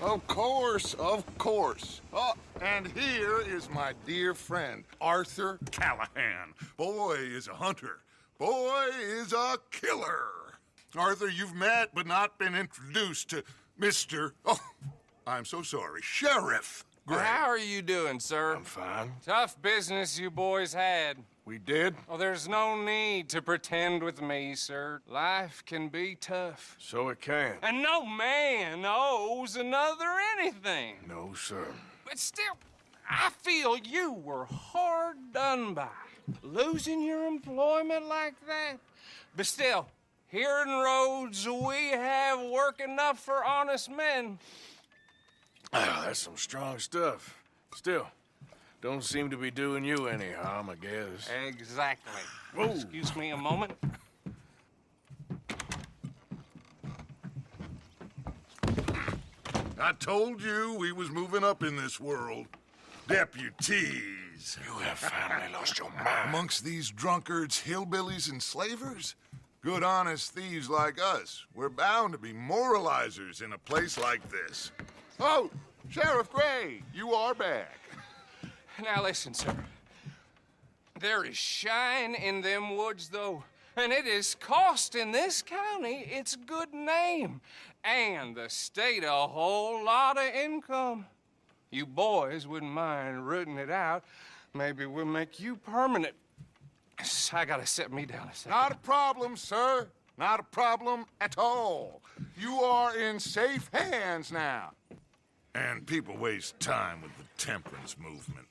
Of course, of course. Oh, and here is my dear friend, Arthur Callahan. Boy is a hunter. Boy is a killer. Arthur, you've met but not been introduced to Mr. Oh, I'm so sorry, Sheriff Gray. How are you doing, sir? I'm fine. Tough business you boys had. We did? Oh, there's no need to pretend with me, sir. Life can be tough. So it can. And no man owes another anything. No, sir. But still, I feel you were hard done by. Losing your employment like that. But still, here in Rhodes, we have work enough for honest men. Oh, that's some strong stuff. Still, don't seem to be doing you any harm, I guess. Exactly. Whoa. Excuse me a moment. I told you we was moving up in this world. Deputies. You have finally lost your mind. Amongst these drunkards, hillbillies, and slavers? Good, honest thieves like us. We're bound to be moralizers in a place like this. Oh, Sheriff Gray, you are back. Now listen, sir. There is shine in them woods, though, and it is costing this county its good name and the state a whole lot of income. You boys wouldn't mind rooting it out. Maybe we'll make you permanent. I gotta set me down a second. Not a problem, sir. Not a problem at all. You are in safe hands now. And people waste time with the temperance movement.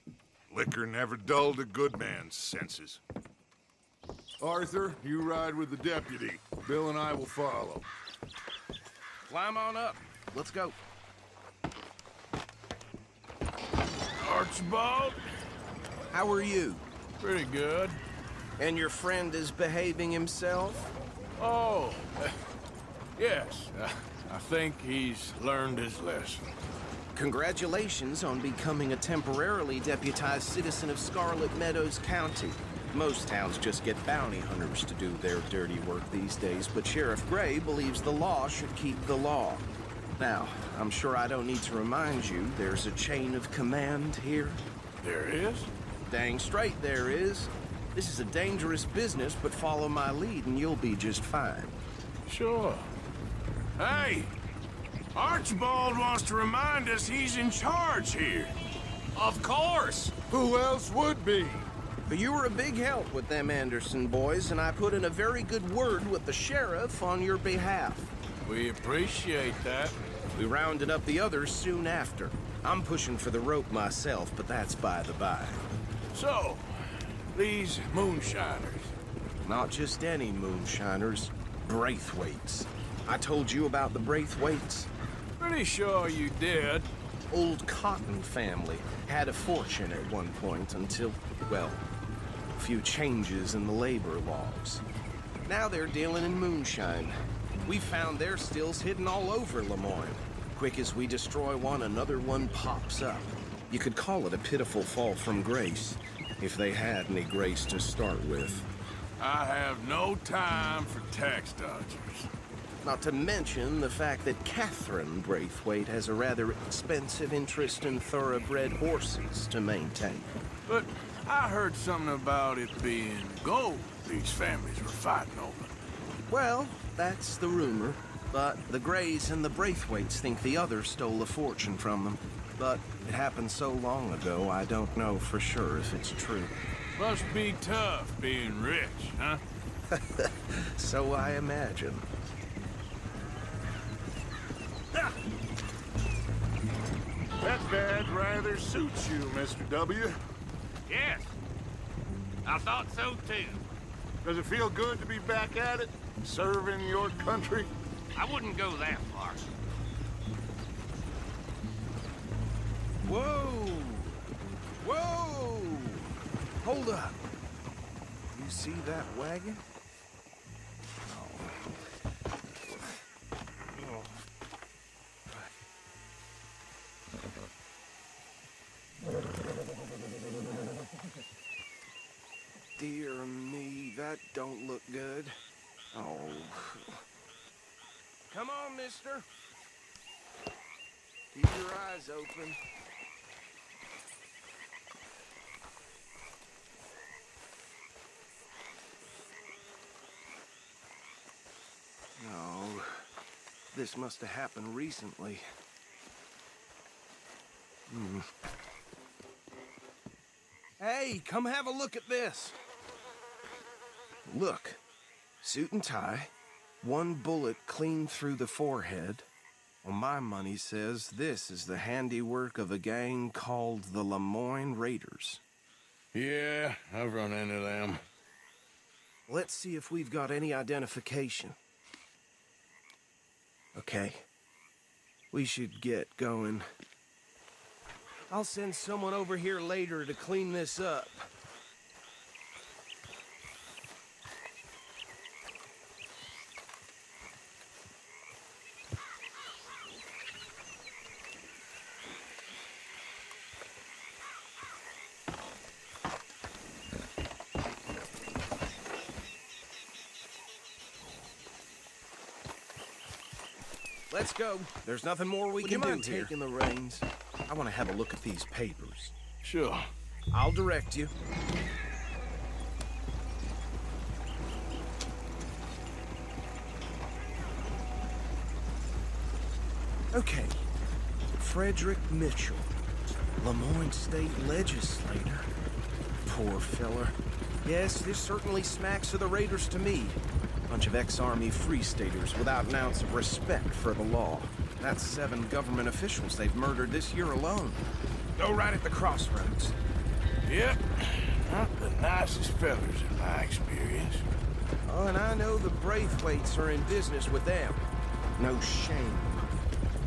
Liquor never dulled a good man's senses. Arthur, you ride with the deputy. Bill and I will follow. Climb on up. Let's go. Archibald? How are you? Pretty good. And your friend is behaving himself? Oh, yes. I think he's learned his lesson. Congratulations on becoming a temporarily deputized citizen of Scarlet Meadows County. Most towns just get bounty hunters to do their dirty work these days, but Sheriff Gray believes the law should keep the law. Now, I'm sure I don't need to remind you, there's a chain of command here. There is? Dang straight there is. This is a dangerous business, but follow my lead and you'll be just fine. Sure. Hey! Archibald wants to remind us he's in charge here. Of course! Who else would be? But you were a big help with them Anderson boys, and I put in a very good word with the sheriff on your behalf. We appreciate that. We rounded up the others soon after. I'm pushing for the rope myself, but that's by the by. So, these moonshiners. Not just any moonshiners, Braithwaites. I told you about the Braithwaites. Pretty sure you did. Old Cotton family had a fortune at one point until, well, a few changes in the labor laws. Now they're dealing in moonshine. We found their stills hidden all over Lemoyne. Quick as we destroy one, another one pops up. You could call it a pitiful fall from grace, if they had any grace to start with. I have no time for tax dodgers. Not to mention the fact that Catherine Braithwaite has a rather expensive interest in thoroughbred horses to maintain. But I heard something about it being gold these families were fighting over. Well, that's the rumor. But the Grays and the Braithwaites think the other stole a fortune from them. But it happened so long ago, I don't know for sure if it's true. Must be tough being rich, huh? So I imagine. That badge rather suits you, Mr. W. Yes. I thought so, too. Does it feel good to be back at it? Serving your country? I wouldn't go that far. Whoa! Whoa! Hold up. You see that wagon? Dear me, that don't look good. Oh. Come on, mister. Keep your eyes open. No, this must have happened recently. Hey, come have a look at this. Look, suit and tie, one bullet clean through the forehead. Well, my money says this is the handiwork of a gang called the Lemoyne Raiders. Yeah, I've run into them. Let's see if we've got any identification. Okay. We should get going. I'll send someone over here later to clean this up. Let's go. There's nothing more we can do here. Taking the reins? I want to have a look at these papers. Sure. I'll direct you. Okay. Frederick Mitchell, Lemoyne State Legislator. Poor feller. Yes, this certainly smacks of the Raiders to me. Bunch of ex-Army Free Staters without an ounce of respect for the law. That's 7 government officials they've murdered this year alone. Go right at the crossroads. Yep. Not the nicest fellas in my experience. Oh, and I know the Braithwaites are in business with them. No shame.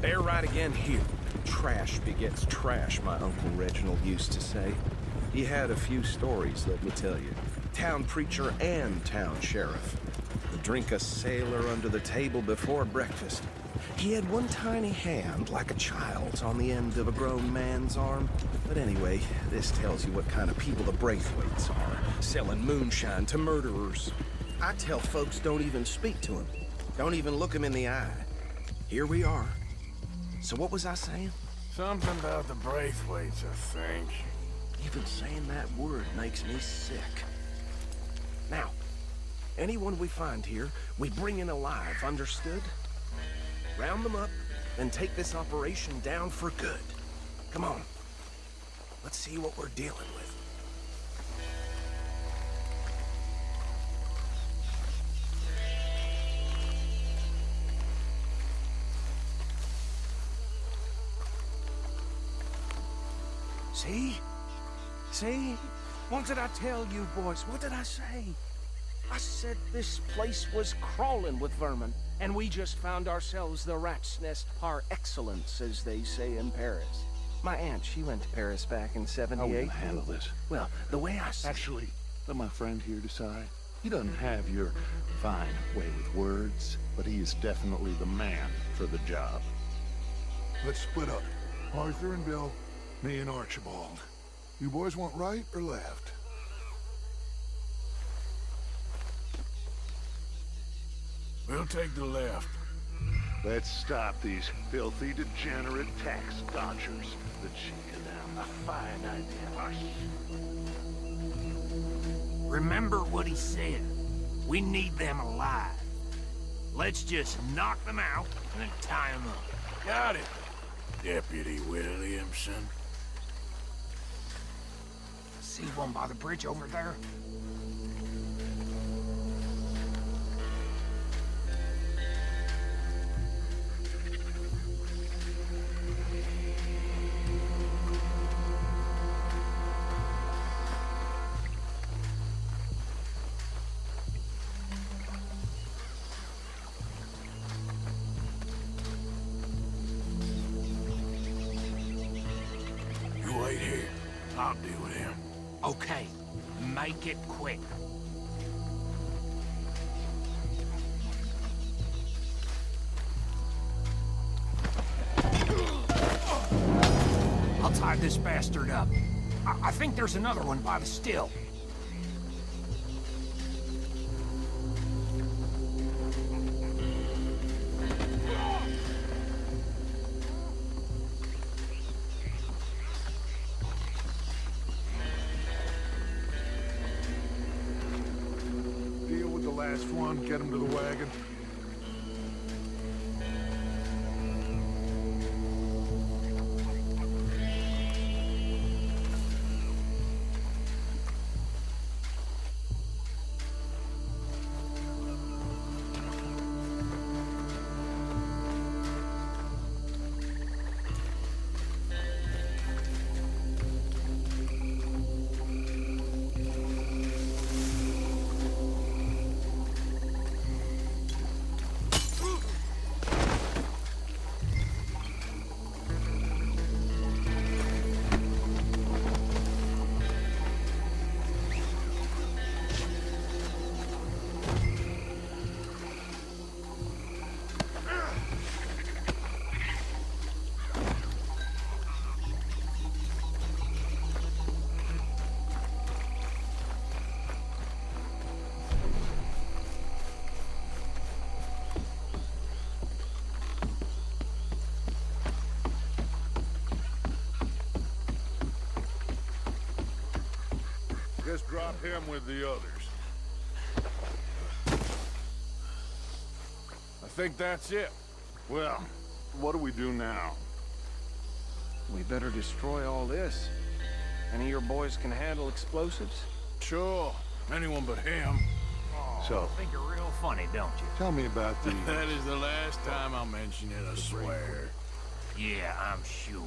They're right again here. Trash begets trash, my Uncle Reginald used to say. He had a few stories, let me tell you. Town preacher and town sheriff. Would drink a sailor under the table before breakfast. He had one tiny hand, like a child's, on the end of a grown man's arm. But anyway, this tells you what kind of people the Braithwaites are, selling moonshine to murderers. I tell folks don't even speak to him. Don't even look him in the eye. Here we are. So what was I saying? Something about the Braithwaites, I think. Even saying that word makes me sick. Now, anyone we find here, we bring in alive, understood? Round them up, and take this operation down for good. Come on. Let's see what we're dealing with. See? See? What did I tell you, boys? What did I say? I said this place was crawling with vermin, and we just found ourselves the rat's nest par excellence, as they say in Paris. My aunt, she went to Paris back in '78. How are we gonna handle this? Well, the way I see Actually, let my friend here decide. He doesn't have your fine way with words, but he is definitely the man for the job. Let's split up. Arthur and Bill, me and Archibald. You boys want right or left? We'll take the left. Let's stop these filthy, degenerate tax dodgers. The chicken down. A fine idea. Remember what he said. We need them alive. Let's just knock them out and then tie them up. Got it, Deputy Williamson. See one by the bridge over there? You wait here. I'll deal with him. Okay, make it quick. I'll tie this bastard up. I think there's another one by the still. Last one, get him to the wagon. Just drop him with the others. I think that's it. Well, what do we do now? We better destroy all this. Any of your boys can handle explosives? Sure. Anyone but him. So, I think you're real funny, don't you? tell me about the... That is the last time I'll mention it, I swear. Yeah, I'm sure.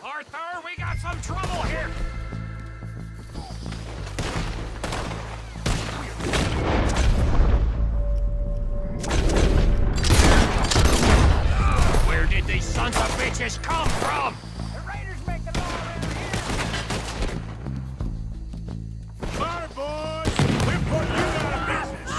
Arthur, we got some trouble here! Where did these sons of bitches come from? The raiders make them all around here. Fire, boys! We're putting you out of business!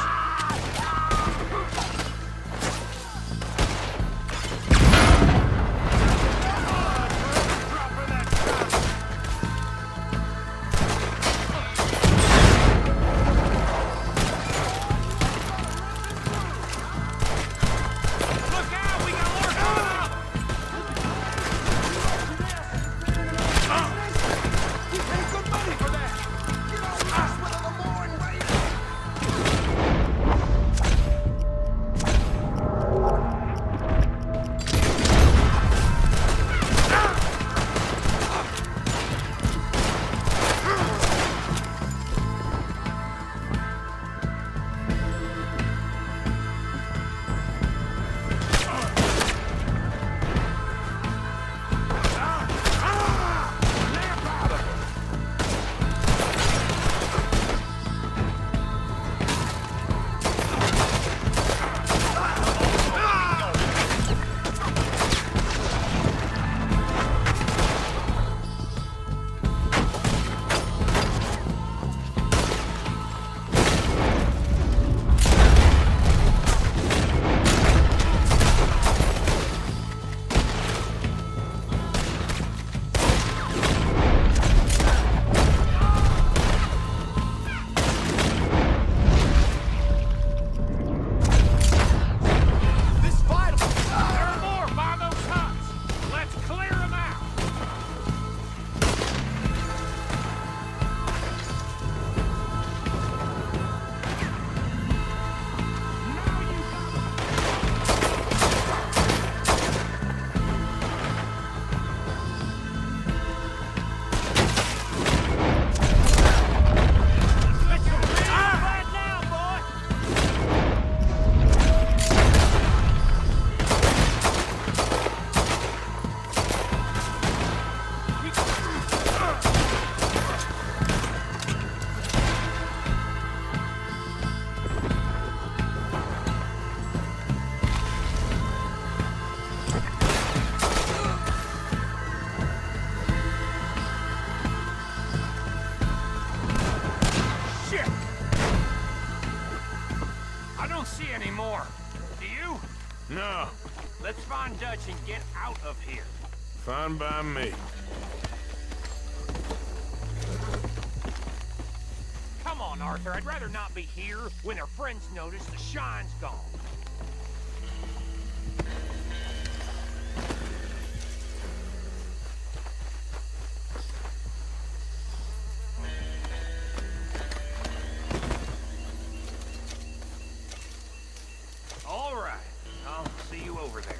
Look out! We got more coming up! No, Let's find Dutch and get out of here. fine by me. Come on, Arthur. I'd rather not be here when our friends notice the shine's gone. All right. I'll see you over there.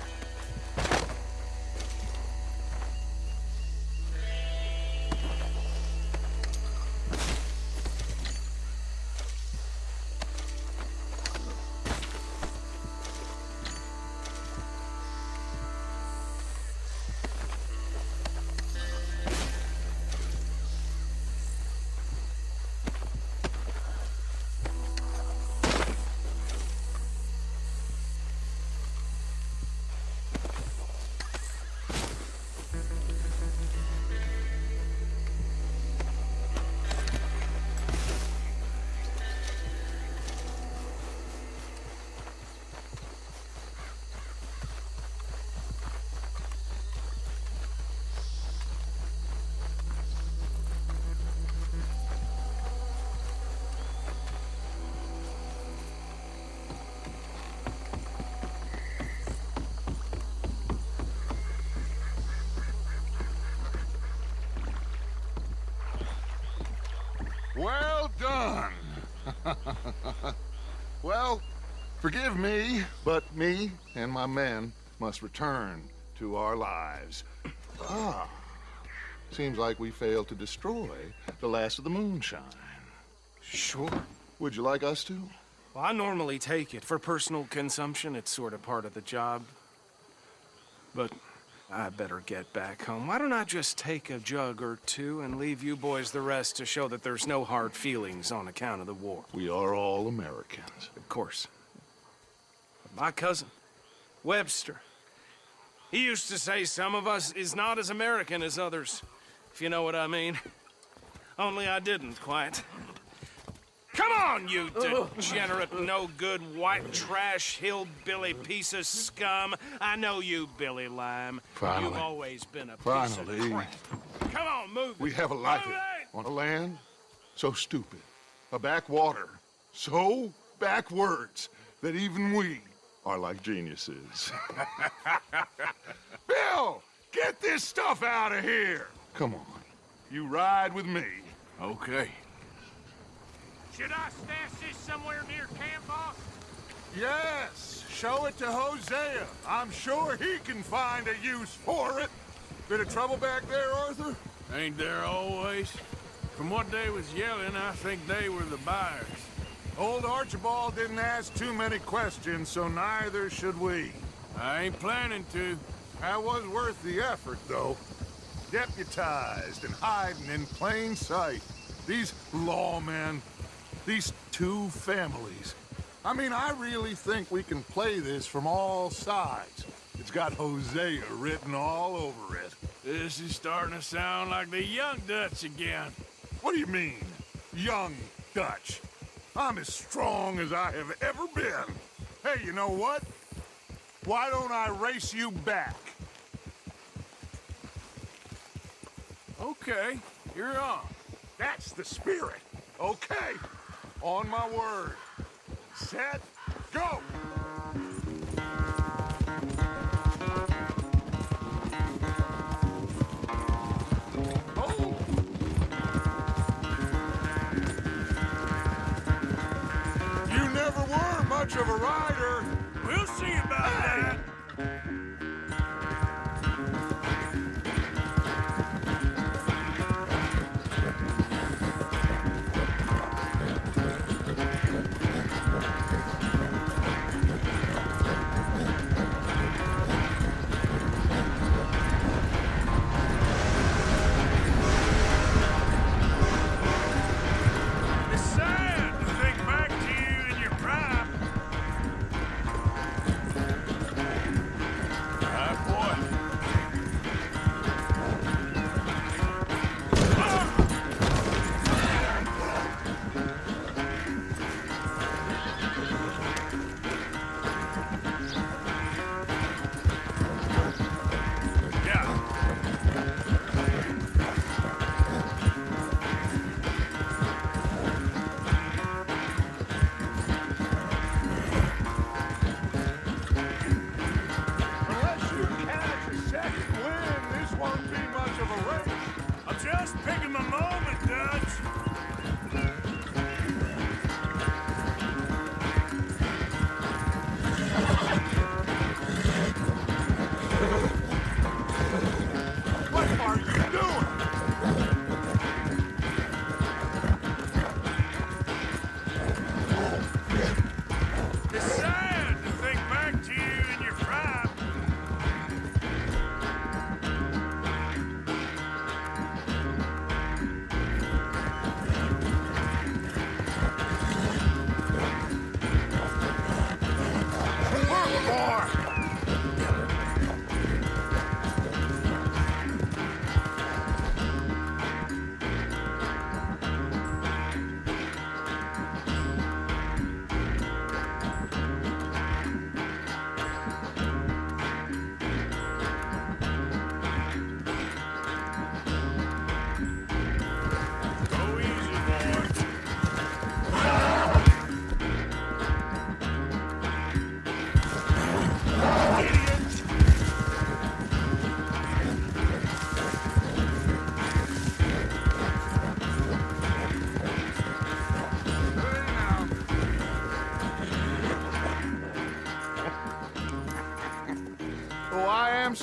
Well done. Well, forgive me, but me and my men must return to our lives. Ah, seems like we failed to destroy the last of the moonshine. Sure. Would you like us to? Well, I normally take it. For personal consumption, it's sort of part of the job. But I better get back home. Why don't I just take a jug or two and leave you boys the rest to show that there's no hard feelings on account of the war? We are all Americans. Of course. But my cousin, Webster, he used to say some of us is not as American as others, if you know what I mean. Only I didn't quite. Come on, you degenerate, no-good, white trash, hillbilly piece of scum. I know you, Billy Lime. Finally. You've always been a piece Finally. of crap. Come on, move it. We have a life Move it! on a land so stupid, a backwater so backwards that even we are like geniuses. Bill, get this stuff out of here. Come on, you ride with me. Okay. Should I stash this somewhere near camp, boss? Yes, show it to Hosea. I'm sure he can find a use for it. Bit of trouble back there, Arthur? Ain't there always? From what they was yelling, I think they were the buyers. Old Archibald didn't ask too many questions, so neither should we. I ain't planning to. That was worth the effort, though. Deputized and hiding in plain sight. These lawmen, these two families. I mean, I really think we can play this from all sides. It's got Hosea written all over it. This is starting to sound like the young Dutch again. What do you mean, young Dutch? I'm as strong as I have ever been. Hey, you know what? Why don't I race you back? Okay, you're on. That's the spirit. Okay, on my word. Set, go! Oh! You never were much of a rider. We'll see about that. It's sad to think back to you in your prime.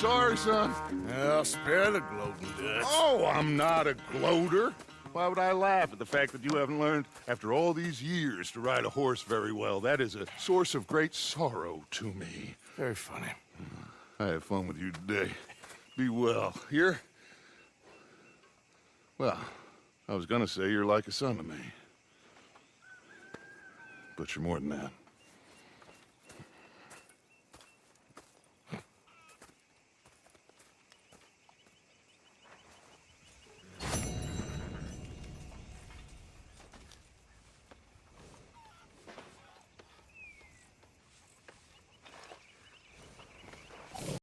sorry, son. I'll spare the gloating guts. Oh, I'm not a gloater. Why would I laugh at the fact that you haven't learned, after all these years, to ride a horse very well? That is a source of great sorrow to me. Very funny. I had fun with you today. Be well. Here? Well, I was gonna say you're like a son to me. But you're more than that.